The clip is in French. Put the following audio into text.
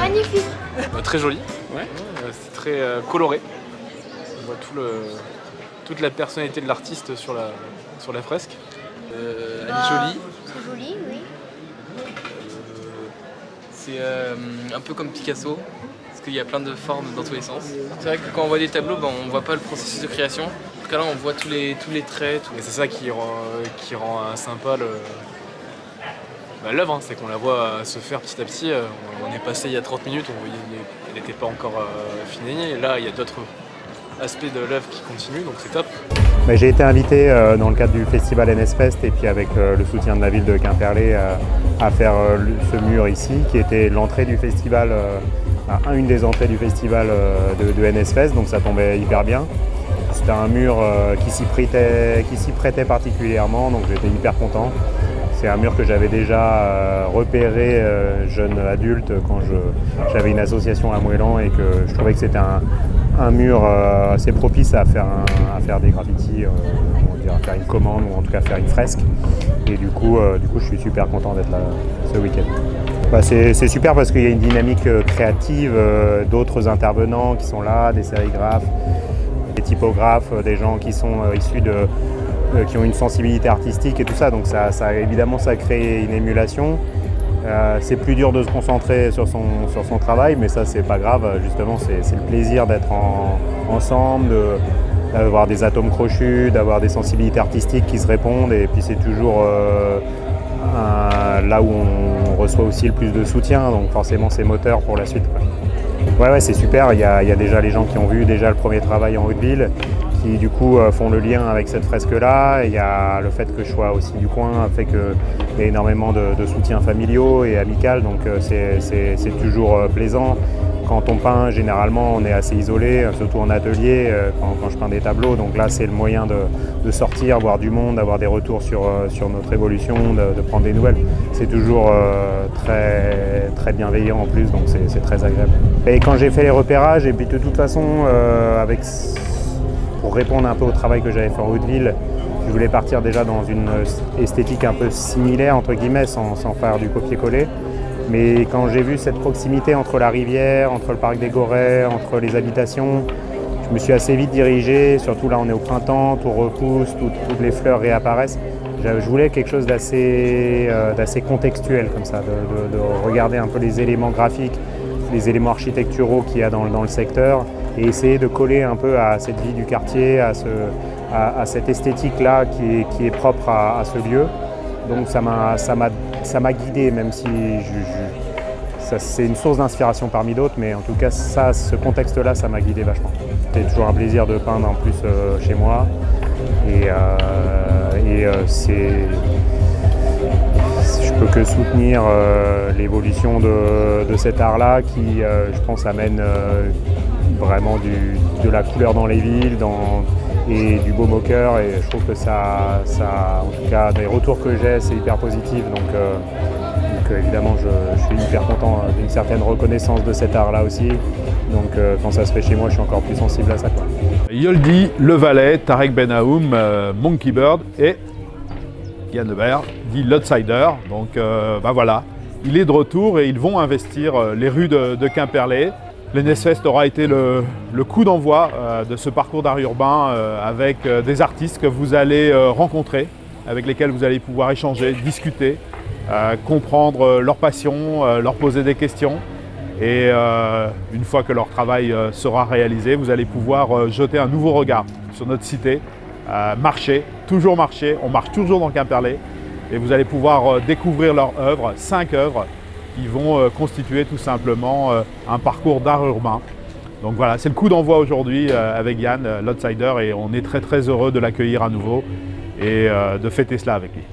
magnifique. Très joli, ouais. C'est très coloré. On voit toute la personnalité de l'artiste sur la fresque. Elle est jolie. C'est joli, oui. C'est un peu comme Picasso, parce qu'il y a plein de formes dans tous les sens. C'est vrai que quand on voit des tableaux, on ne voit pas le processus de création. En tout cas là, on voit tous les traits. Et c'est ça qui rend sympa l'œuvre, hein, c'est qu'on la voit se faire petit à petit. On est passé il y a 30 minutes, on voyait elle n'était pas encore finie. Et là, il y a d'autres aspects de l'œuvre qui continuent, donc c'est top. J'ai été invité dans le cadre du festival NSFest et puis avec le soutien de la ville de Quimperlé à faire ce mur ici, qui était l'entrée du festival, une des entrées du festival de NSFest, donc ça tombait hyper bien. C'était un mur qui s'y prêtait particulièrement, donc j'étais hyper content. C'est un mur que j'avais déjà repéré jeune adulte quand j'avais une association à Moëlan et que je trouvais que c'était un mur assez propice à faire des graffitis, à faire une commande ou en tout cas faire une fresque. Et du coup je suis super content d'être là ce week-end. C'est super parce qu'il y a une dynamique créative, d'autres intervenants qui sont là, des sérigraphes, des typographes, des gens qui sont issus qui ont une sensibilité artistique et tout ça, donc évidemment ça crée une émulation. C'est plus dur de se concentrer sur son travail, mais ça c'est pas grave, justement c'est le plaisir d'être ensemble, d'avoir des atomes crochus, d'avoir des sensibilités artistiques qui se répondent, et puis c'est toujours là où on reçoit aussi le plus de soutien, donc forcément c'est moteur pour la suite, quoi. Ouais, c'est super, il y a déjà les gens qui ont vu déjà le premier travail en Haute-Ville, qui du coup font le lien avec cette fresque-là. Il y a le fait que je sois aussi du coin, fait qu'il y a énormément de soutiens familiaux et amical, donc c'est toujours plaisant. Quand on peint, généralement, on est assez isolé, surtout en atelier, quand je peins des tableaux. Donc là, c'est le moyen de sortir, voir du monde, avoir des retours sur notre évolution, de prendre des nouvelles. C'est toujours très bienveillant en plus, donc c'est très agréable. Et quand j'ai fait les repérages, et puis de toute façon, pour répondre un peu au travail que j'avais fait en Haute-Ville, je voulais partir déjà dans une esthétique un peu similaire, entre guillemets, sans faire du copier-coller. Mais quand j'ai vu cette proximité entre la rivière, entre le parc des Gorets, entre les habitations, je me suis assez vite dirigé, surtout là on est au printemps, tout repousse, toutes les fleurs réapparaissent. Je voulais quelque chose d'assez contextuel comme ça, de regarder un peu les éléments graphiques, les éléments architecturaux qu'il y a dans le secteur et essayer de coller un peu à cette vie du quartier, à cette esthétique-là qui est propre à ce lieu. Donc ça m'a guidé, même si c'est une source d'inspiration parmi d'autres, mais en tout cas ce contexte-là, ça m'a guidé vachement. C'était toujours un plaisir de peindre en plus chez moi, je peux que soutenir l'évolution de cet art-là qui, je pense, amène vraiment de la couleur dans les villes et du baume au cœur, et je trouve que ça, en tout cas, des retours que j'ai, c'est hyper positif, donc évidemment je suis hyper content d'une certaine reconnaissance de cet art-là aussi, donc quand ça se fait chez moi, je suis encore plus sensible à ça, quoi. Yoldi, Le Valet, Tarek Benahoum, Monkey Bird et Yann Lebert, dit l'Outsider, donc voilà, il est de retour et ils vont investir les rues de Quimperlé. Le NSFest aura été le coup d'envoi de ce parcours d'art urbain avec des artistes que vous allez rencontrer, avec lesquels vous allez pouvoir échanger, discuter, comprendre leur passion, leur poser des questions. Et une fois que leur travail sera réalisé, vous allez pouvoir jeter un nouveau regard sur notre cité, marcher, toujours marcher, on marche toujours dans Quimperlé, et vous allez pouvoir découvrir leurs œuvres, 5 œuvres, qui vont constituer tout simplement un parcours d'art urbain. Donc voilà, c'est le coup d'envoi aujourd'hui avec Yann, l'Outsider, et on est très heureux de l'accueillir à nouveau et de fêter cela avec lui.